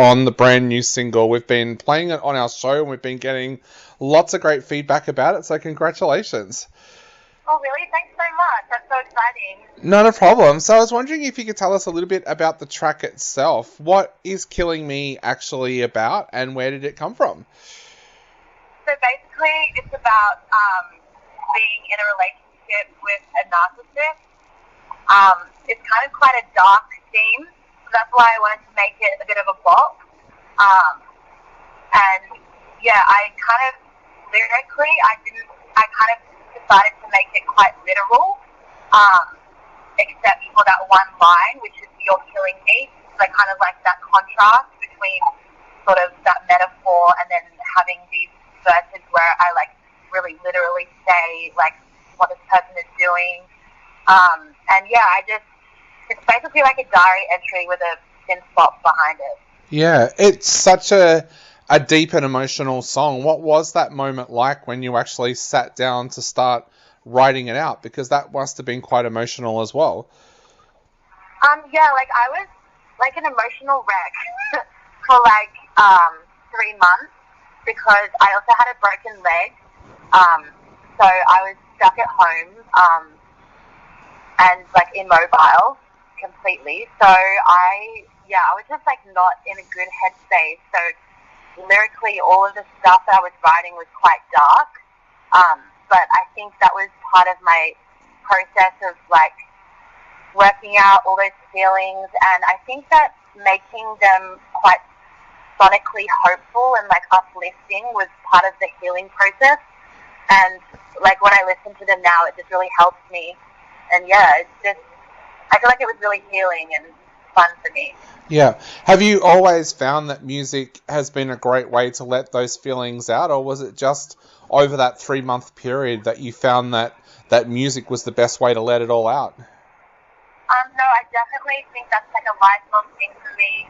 on the brand new single. We've been playing it on our show and we've been getting lots of great feedback about it, so congratulations. Oh, really? Thanks so much. That's so exciting. Not a problem. So I was wondering if you could tell us a little bit about the track itself. What is Killing Me actually about, and where did it come from? So basically, it's about being in a relationship with a narcissist. It's kind of quite a dark theme, so that's why I wanted to make it a bit of a bop. And yeah, I kind of lyrically, I kind of decided to make it quite literal, except for that one line, which is "You're killing me." So I kind of like that contrast between sort of that metaphor and then having these verses where I like really literally say like what this person is doing. And yeah, it's basically like a diary entry with a synth pop behind it. Yeah, it's such a deep and emotional song. What was that moment like when you actually sat down to start writing it out? Because that must have been quite emotional as well. Yeah, like I was like an emotional wreck for like 3 months because I also had a broken leg. So I was stuck at home and like immobile completely. So I was just like not in a good headspace. So lyrically, all of the stuff that I was writing was quite dark. But I think that was part of my process of like working out all those feelings, and I think that making them quite sonically hopeful and like uplifting was part of the healing process. And like when I listen to them now, it just really helps me. And yeah, it's just, I feel like it was really healing and fun for me. Yeah. Have you always found that music has been a great way to let those feelings out, or was it just over that 3-month period that you found that music was the best way to let it all out? No, I definitely think that's like a lifelong thing for me.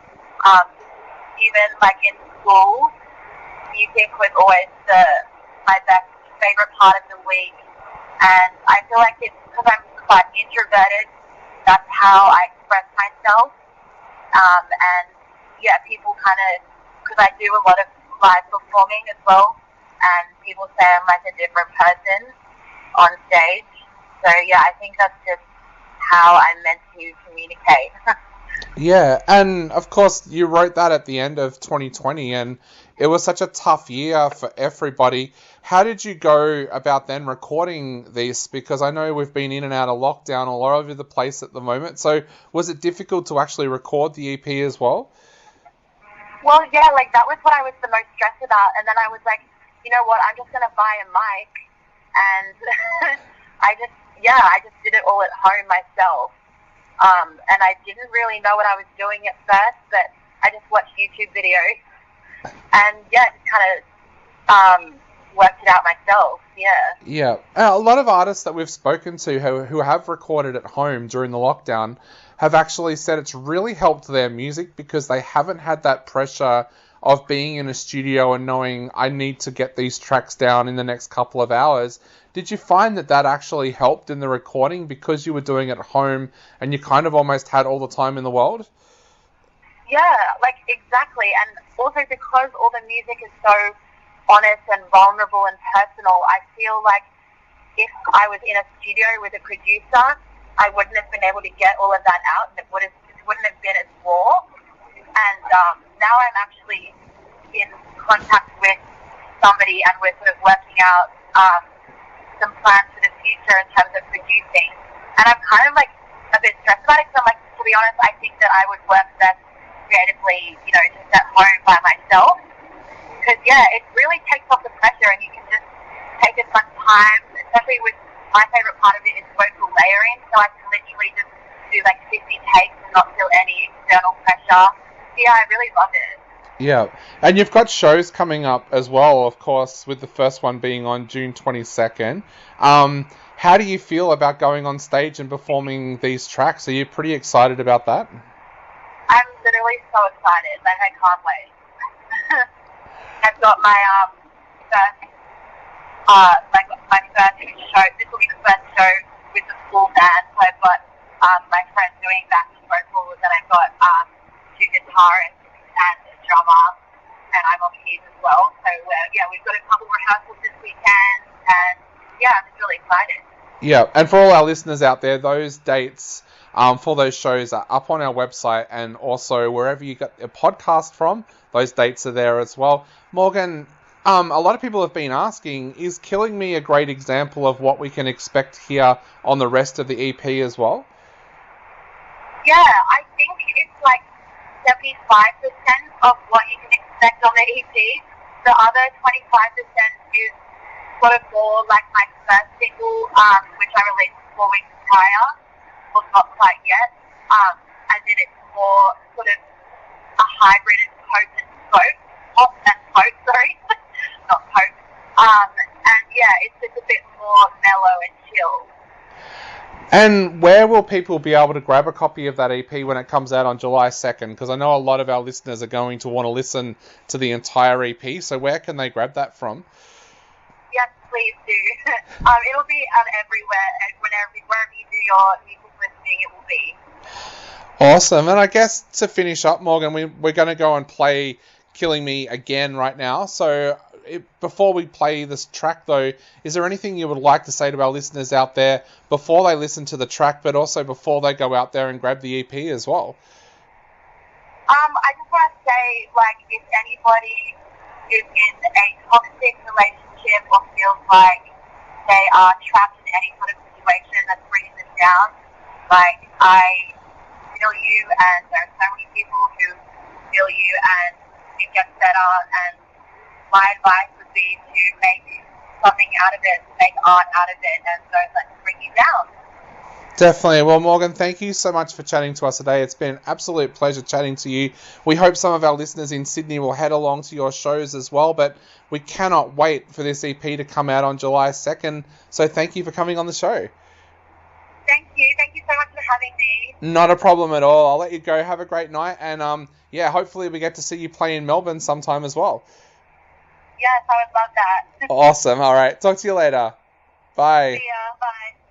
Even like in school, music was always my best favorite part of the week. And I feel like it's because I'm quite introverted, that's how I express myself. And yeah, people kind of, because I do a lot of live performing as well, and people say I'm like a different person on stage. So yeah, I think that's just how I'm meant to communicate. Yeah, and of course you wrote that at the end of 2020, and it was such a tough year for everybody. How did you go about then recording this? Because I know we've been in and out of lockdown all over the place at the moment. So was it difficult to actually record the EP as well? Well, yeah, like that was what I was the most stressed about. And then I was like, you know what, I'm just going to buy a mic. And I just did it all at home myself. And I didn't really know what I was doing at first, but I just watched YouTube videos. And yeah, just kind of worked it out myself. Yeah. A lot of artists that we've spoken to who have recorded at home during the lockdown have actually said it's really helped their music because they haven't had that pressure of being in a studio and knowing I need to get these tracks down in the next couple of hours. Did you find that actually helped in the recording because you were doing it at home and you kind of almost had all the time in the world? Yeah, like exactly. And also because all the music is so honest and vulnerable and personal, I feel like if I was in a studio with a producer, I wouldn't have been able to get all of that out, and it wouldn't have been as raw. And now I'm actually in contact with somebody, and we're sort of working out some plans for the future in terms of producing. And I'm kind of like a bit stressed about it because I'm like, to be honest, I think that I would work best creatively, you know, just at home by myself. Because yeah, it really takes off the pressure, and you can just take as much time, especially with my favorite part of it is vocal layering, so I can literally just do like 50 takes and not feel any external pressure. Yeah, I really love it. Yeah, and you've got shows coming up as well, of course, with the first one being on June 22nd. How do you feel about going on stage and performing these tracks? Are you pretty excited about that? I'm literally so excited, like I can't wait. I've got my first show. This will be the first show with the full band. So I've got my friend doing backing vocals, and I've got 2 guitarists and a we've got a couple rehearsals this weekend, and I'm just really excited. Yeah, and for all our listeners out there, those dates for those shows are up on our website, and also wherever you got a podcast from, those dates are there as well. Morgan, a lot of people have been asking, is Killing Me a great example of what we can expect here on the rest of the EP as well? Yeah, I think it's like 75% of what you can expect on the EP. The other 25% is sort of more like my first single, which I released 4 weeks prior, well, not quite yet, as in it's more sort of a hybrid of hope and spoke, sorry, not hope, and it's just a bit more mellow and chill. And where will people be able to grab a copy of that EP when it comes out on July 2nd? Because I know a lot of our listeners are going to want to listen to the entire EP, so where can they grab that from? Yes, please do. It'll be everywhere, and wherever you do your music listening, it will be. Awesome. And I guess to finish up, Morgan, we're going to go and play Killing Me again right now. So before we play this track, though, is there anything you would like to say to our listeners out there before they listen to the track, but also before they go out there and grab the EP as well? I just want to say, if anybody is in a toxic relationship or feels like they are trapped in any sort of situation that's bringing them down, I feel you, and there are so many people who feel you, and it gets better, and my advice would be to make something out of it, make art out of it, and don't let it bring you down. Definitely. Well, Morgan, thank you so much for chatting to us today. It's been an absolute pleasure chatting to you. We hope some of our listeners in Sydney will head along to your shows as well, but we cannot wait for this EP to come out on July 2nd. So thank you for coming on the show. Thank you. Thank you so much for having me. Not a problem at all. I'll let you go. Have a great night. And hopefully we get to see you play in Melbourne sometime as well. Yes, I would love that. Awesome. All right. Talk to you later. Bye. See ya. Bye.